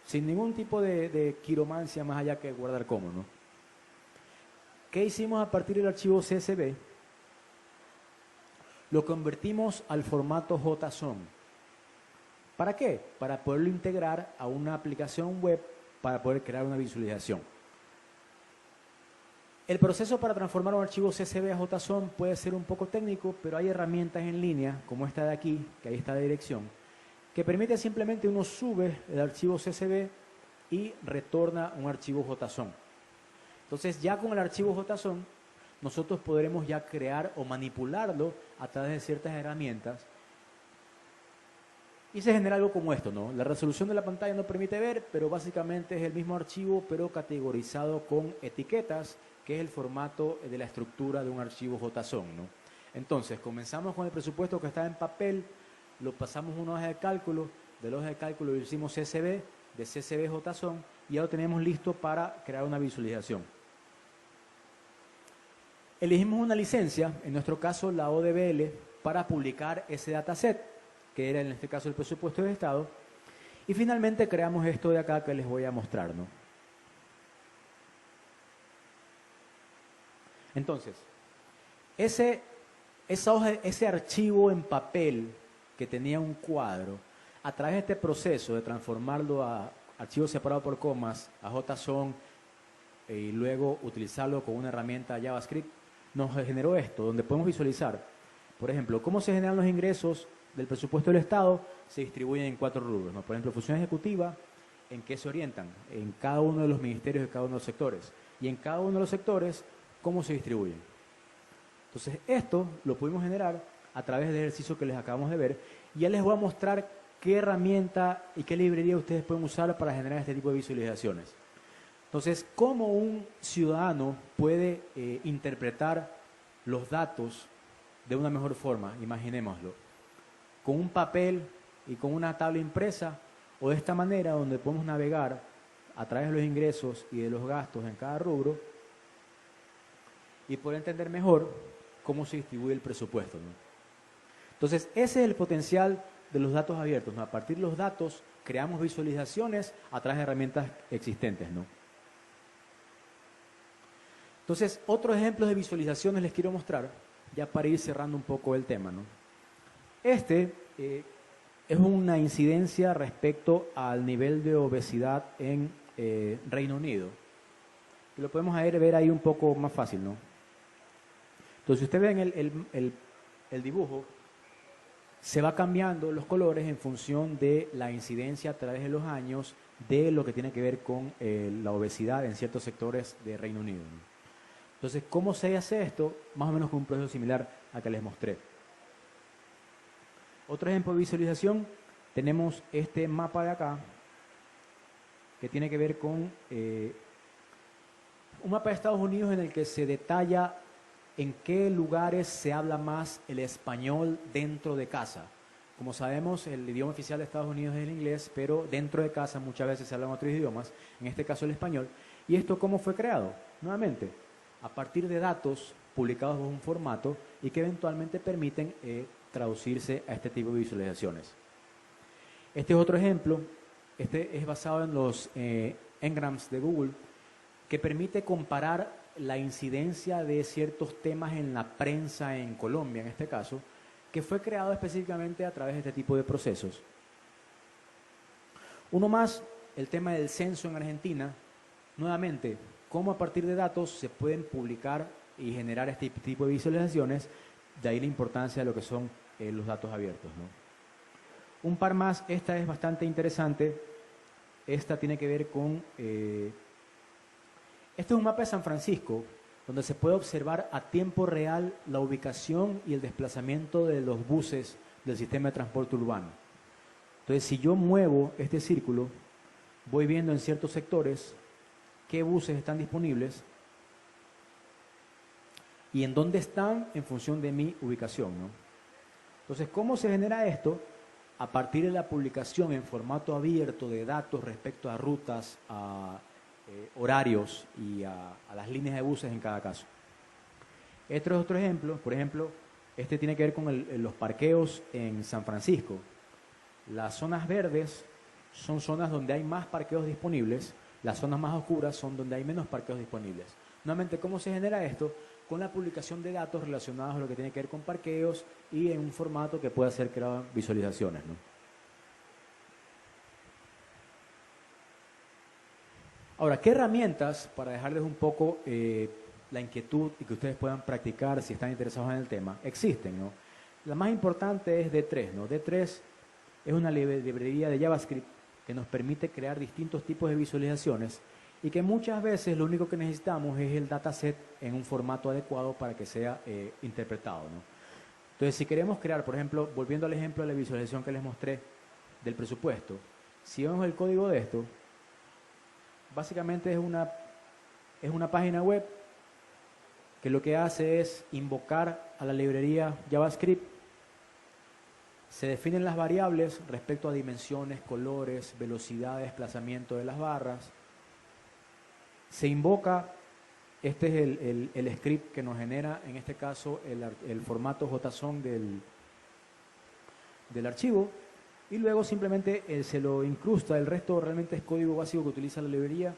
Speaker 2: Sin ningún tipo de quiromancia más allá que guardar como, ¿no? ¿Qué hicimos a partir del archivo CSV? Lo convertimos al formato JSON. ¿Para qué? Para poderlo integrar a una aplicación web para poder crear una visualización. El proceso para transformar un archivo CSV a JSON puede ser un poco técnico, pero hay herramientas en línea, como esta de aquí, que ahí está la dirección, que permite simplemente uno sube el archivo CSV y retorna un archivo JSON. Entonces ya con el archivo JSON nosotros podremos ya crear o manipularlo a través de ciertas herramientas y se genera algo como esto, ¿no? La resolución de la pantalla no permite ver, pero básicamente es el mismo archivo pero categorizado con etiquetas, que es el formato de la estructura de un archivo JSON, ¿no? Entonces comenzamos con el presupuesto que está en papel, lo pasamos a una hoja de cálculo, de la hoja de cálculo lo hicimos CSV, de CSV JSON y ya lo tenemos listo para crear una visualización. Elegimos una licencia, en nuestro caso la ODBL, para publicar ese dataset, que era en este caso el presupuesto del Estado, y finalmente creamos esto de acá que les voy a mostrar, ¿no? Entonces, ese archivo en papel que tenía un cuadro, a través de este proceso de transformarlo a archivo separado por comas, a JSON, y luego utilizarlo con una herramienta JavaScript, nos generó esto, donde podemos visualizar, por ejemplo, cómo se generan los ingresos del presupuesto del Estado, se distribuyen en 4 rubros, ¿no? Por ejemplo, función ejecutiva, ¿en qué se orientan? En cada uno de los ministerios de cada uno de los sectores. Y en cada uno de los sectores, ¿cómo se distribuyen? Entonces, esto lo pudimos generar a través del ejercicio que les acabamos de ver. Y ya les voy a mostrar qué herramienta y qué librería ustedes pueden usar para generar este tipo de visualizaciones. Entonces, ¿cómo un ciudadano puede interpretar los datos de una mejor forma? Imaginémoslo. Con un papel y con una tabla impresa, o de esta manera donde podemos navegar a través de los ingresos y de los gastos en cada rubro, y poder entender mejor cómo se distribuye el presupuesto, ¿no? Entonces, ese es el potencial de los datos abiertos, ¿no? A partir de los datos creamos visualizaciones a través de herramientas existentes, ¿no? Entonces, otros ejemplos de visualizaciones les quiero mostrar, ya para ir cerrando un poco el tema, ¿no? Este es una incidencia respecto al nivel de obesidad en Reino Unido. Y lo podemos ver ahí un poco más fácil, ¿no? Entonces, si ustedes ven el dibujo, se va cambiando los colores en función de la incidencia a través de los años de lo que tiene que ver con la obesidad en ciertos sectores de Reino Unido, ¿no? Entonces, ¿cómo se hace esto? Más o menos con un proceso similar al que les mostré. Otro ejemplo de visualización, tenemos este mapa de acá, que tiene que ver con un mapa de Estados Unidos en el que se detalla en qué lugares se habla más el español dentro de casa. Como sabemos, el idioma oficial de Estados Unidos es el inglés, pero dentro de casa muchas veces se hablan otros idiomas, en este caso el español. ¿Y esto cómo fue creado? Nuevamente, a partir de datos publicados en un formato y que eventualmente permiten traducirse a este tipo de visualizaciones. Este es otro ejemplo, este es basado en los engrams de Google, que permite comparar la incidencia de ciertos temas en la prensa en Colombia, en este caso, que fue creado específicamente a través de este tipo de procesos. Uno más, el tema del censo en Argentina, nuevamente, cómo a partir de datos se pueden publicar y generar este tipo de visualizaciones, de ahí la importancia de lo que son los datos abiertos, ¿no? Un par más, esta es bastante interesante, esta tiene que ver con, este es un mapa de San Francisco, donde se puede observar a tiempo real la ubicación y el desplazamiento de los buses del sistema de transporte urbano. Entonces, si yo muevo este círculo, voy viendo en ciertos sectores qué buses están disponibles y en dónde están en función de mi ubicación, ¿no? Entonces, ¿cómo se genera esto? A partir de la publicación en formato abierto de datos respecto a rutas, a horarios y a las líneas de buses en cada caso. Este es otro ejemplo, por ejemplo, este tiene que ver con los parqueos en San Francisco. Las zonas verdes son zonas donde hay más parqueos disponibles, las zonas más oscuras son donde hay menos parqueos disponibles. Nuevamente, ¿cómo se genera esto? Con la publicación de datos relacionados a lo que tiene que ver con parqueos y en un formato que pueda ser creado visualizaciones, ¿no? Ahora, ¿qué herramientas, para dejarles un poco la inquietud y que ustedes puedan practicar si están interesados en el tema, existen, ¿no? La más importante es D3, ¿no? D3 es una librería de JavaScript que nos permite crear distintos tipos de visualizaciones y que muchas veces lo único que necesitamos es el dataset en un formato adecuado para que sea interpretado, ¿no? Entonces, si queremos crear, por ejemplo, volviendo al ejemplo de la visualización que les mostré del presupuesto, si vemos el código de esto, básicamente es una página web que lo que hace es invocar a la librería JavaScript. Se definen las variables respecto a dimensiones, colores, velocidad, desplazamiento de las barras. Se invoca, este es el script que nos genera, en este caso, el formato JSON del archivo. Y luego simplemente se lo incrusta, el resto realmente es código básico que utiliza la librería.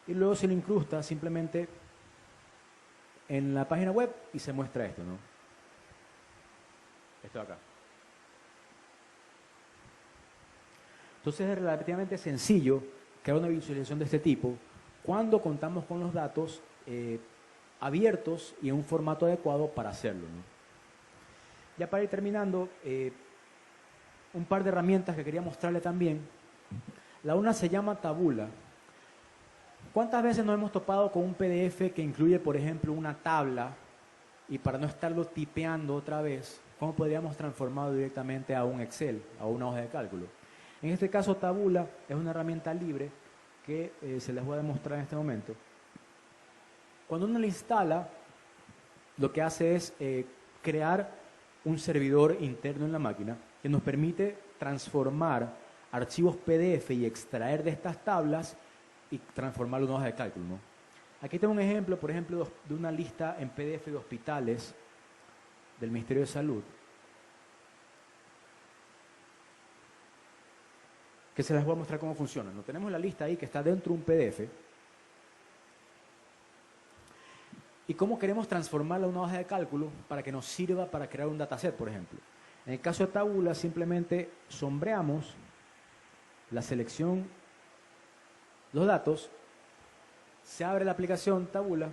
Speaker 2: Y luego se lo incrusta simplemente en la página web y se muestra esto, ¿no? Esto de acá. Entonces es relativamente sencillo crear una visualización de este tipo cuando contamos con los datos abiertos y en un formato adecuado para hacerlo, ¿no? Ya para ir terminando, un par de herramientas que quería mostrarle también. La una se llama Tabula. ¿Cuántas veces nos hemos topado con un PDF que incluye, por ejemplo, una tabla y para no estarlo tipeando otra vez, cómo podríamos transformarlo directamente a un Excel, a una hoja de cálculo? En este caso, Tabula es una herramienta libre que se les voy a demostrar en este momento. Cuando uno la instala, lo que hace es crear un servidor interno en la máquina que nos permite transformar archivos PDF y extraer de estas tablas y transformarlo en hojas de cálculo, ¿no? Aquí tengo un ejemplo, por ejemplo, de una lista en PDF de hospitales del Ministerio de Salud, que se les voy a mostrar cómo funciona. ¿No? Tenemos la lista ahí que está dentro de un PDF. Y cómo queremos transformarla a una hoja de cálculo para que nos sirva para crear un dataset, por ejemplo. En el caso de Tabula, simplemente sombreamos la selección, los datos, se abre la aplicación Tabula,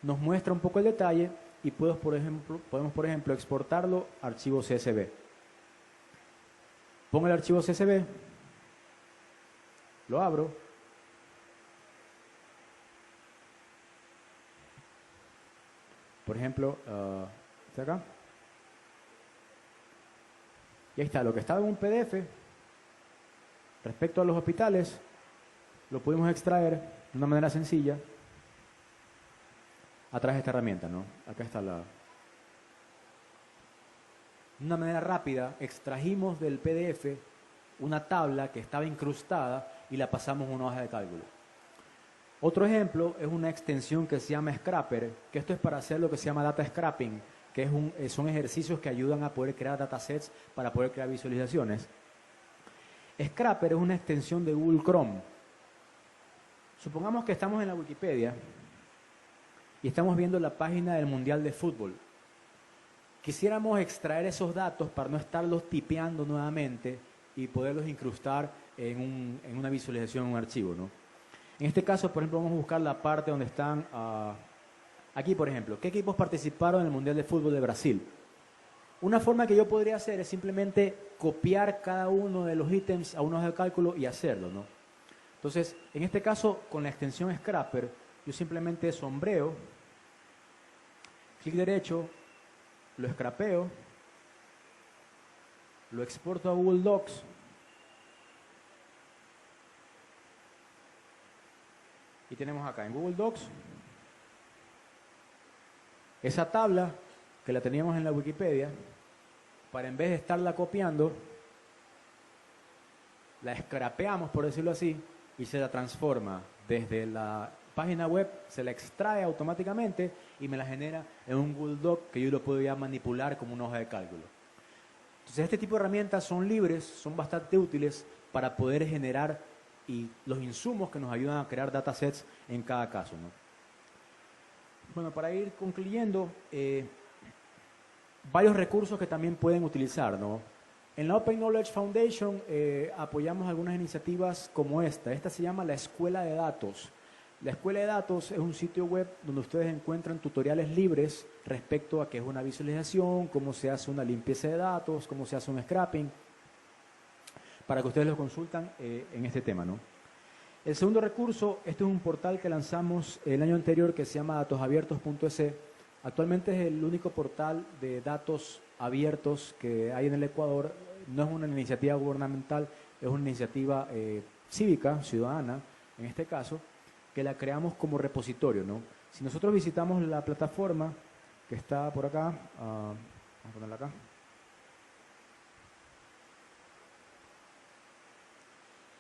Speaker 2: nos muestra un poco el detalle y podemos, por ejemplo, exportarlo a archivo CSV. Pongo el archivo CSV, lo abro, por ejemplo, ¿está acá? Y ahí está, lo que estaba en un PDF respecto a los hospitales, lo pudimos extraer de una manera sencilla a través de esta herramienta, ¿no? Acá está de una manera rápida, extrajimos del PDF una tabla que estaba incrustada y la pasamos a una hoja de cálculo. Otro ejemplo es una extensión que se llama Scrapper, que esto es para hacer lo que se llama data scrapping, que son ejercicios que ayudan a poder crear datasets para poder crear visualizaciones. Scrapper es una extensión de Google Chrome. Supongamos que estamos en la Wikipedia y estamos viendo la página del Mundial de Fútbol. Quisiéramos extraer esos datos para no estarlos tipeando nuevamente y poderlos incrustar en una visualización, en un archivo, ¿no? En este caso, por ejemplo, vamos a buscar la parte donde están, aquí por ejemplo, ¿qué equipos participaron en el Mundial de Fútbol de Brasil? Una forma que yo podría hacer es simplemente copiar cada uno de los ítems a una hoja de cálculo y hacerlo, ¿no? Entonces, en este caso, con la extensión Scrapper, yo simplemente sombreo, clic derecho, lo scrapeo, lo exporto a Google Docs, y tenemos acá en Google Docs esa tabla que la teníamos en la Wikipedia, para en vez de estarla copiando, la scrapeamos, por decirlo así, y se la transforma desde la página web, se la extrae automáticamente y me la genera en un Google Doc que yo lo puedo ya manipular como una hoja de cálculo. Entonces este tipo de herramientas son libres, son bastante útiles para poder generar y los insumos que nos ayudan a crear datasets en cada caso, ¿no? Bueno, para ir concluyendo, varios recursos que también pueden utilizar, ¿no? En la Open Knowledge Foundation apoyamos algunas iniciativas como esta. Esta se llama la Escuela de Datos. La Escuela de Datos es un sitio web donde ustedes encuentran tutoriales libres respecto a qué es una visualización, cómo se hace una limpieza de datos, cómo se hace un scrapping, para que ustedes lo consultan en este tema, ¿no? El segundo recurso, este es un portal que lanzamos el año anterior que se llama datosabiertos.es. Actualmente es el único portal de datos abiertos que hay en el Ecuador. No es una iniciativa gubernamental, es una iniciativa cívica, ciudadana, en este caso, que la creamos como repositorio, ¿no? Si nosotros visitamos la plataforma que está por acá, vamos a ponerla acá.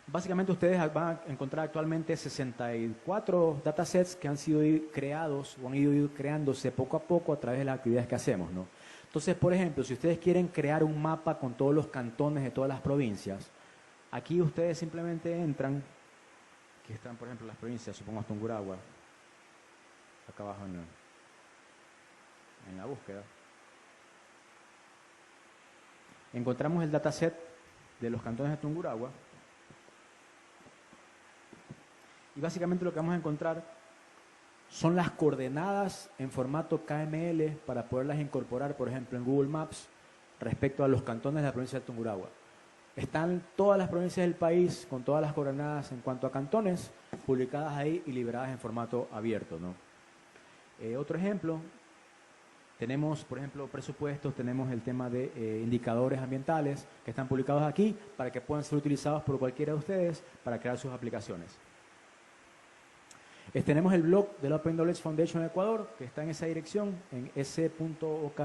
Speaker 2: Básicamente ustedes van a encontrar actualmente 64 datasets que han sido creados o han ido creándose poco a poco a través de las actividades que hacemos, ¿no? Entonces, por ejemplo, si ustedes quieren crear un mapa con todos los cantones de todas las provincias, aquí ustedes simplemente entran, aquí están, por ejemplo, las provincias, supongamos Tungurahua, acá abajo en la búsqueda. Encontramos el dataset de los cantones de Tungurahua. Y básicamente lo que vamos a encontrar son las coordenadas en formato KML para poderlas incorporar, por ejemplo, en Google Maps respecto a los cantones de la provincia de Tungurahua. Están todas las provincias del país con todas las coordenadas en cuanto a cantones publicadas ahí y liberadas en formato abierto, ¿no? Otro ejemplo, tenemos, por ejemplo, presupuestos, tenemos el tema de indicadores ambientales que están publicados aquí para que puedan ser utilizados por cualquiera de ustedes para crear sus aplicaciones. Tenemos el blog de la Open Knowledge Foundation de Ecuador, que está en esa dirección, en s.okfn.org,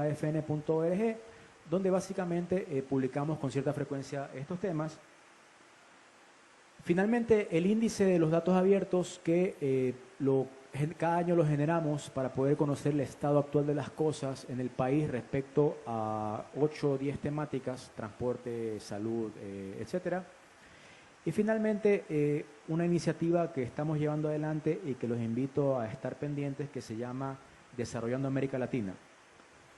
Speaker 2: donde básicamente publicamos con cierta frecuencia estos temas. Finalmente, el índice de los datos abiertos que lo cada año lo generamos para poder conocer el estado actual de las cosas en el país respecto a 8 o 10 temáticas, transporte, salud, etcétera. Y finalmente, una iniciativa que estamos llevando adelante y que los invito a estar pendientes, que se llama Desarrollando América Latina.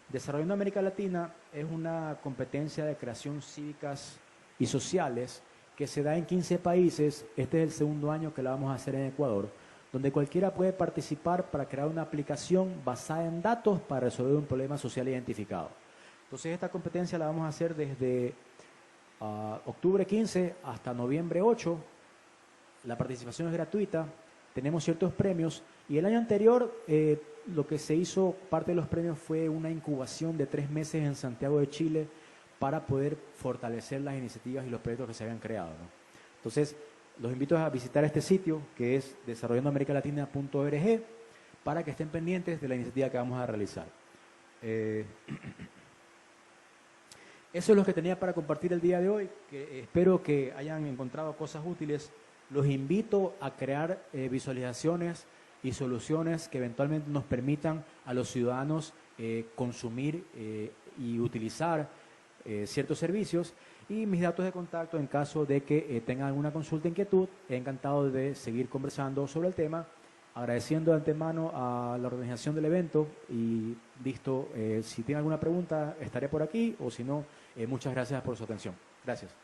Speaker 2: Desarrollando América Latina es una competencia de creación cívicas y sociales que se da en 15 países. Este es el segundo año que la vamos a hacer en Ecuador, donde cualquiera puede participar para crear una aplicación basada en datos para resolver un problema social identificado. Entonces, esta competencia la vamos a hacer desde octubre 15 hasta noviembre 8. La participación es gratuita, tenemos ciertos premios y el año anterior lo que se hizo, parte de los premios fue una incubación de 3 meses en Santiago de Chile para poder fortalecer las iniciativas y los proyectos que se habían creado, ¿no? Entonces, los invito a visitar este sitio que es desarrollandoamericalatina.org para que estén pendientes de la iniciativa que vamos a realizar. Eso es lo que tenía para compartir el día de hoy, que espero que hayan encontrado cosas útiles. Los invito a crear visualizaciones y soluciones que eventualmente nos permitan a los ciudadanos consumir y utilizar ciertos servicios, y mis datos de contacto en caso de que tengan alguna consulta, inquietud. Encantado de seguir conversando sobre el tema, agradeciendo de antemano a la organización del evento y listo, si tienen alguna pregunta estaré por aquí, o si no, muchas gracias por su atención. Gracias.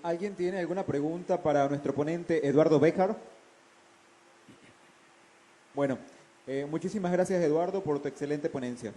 Speaker 1: ¿Alguien tiene alguna pregunta para nuestro ponente Eduardo Béjar? Bueno, muchísimas gracias, Eduardo, por tu excelente ponencia.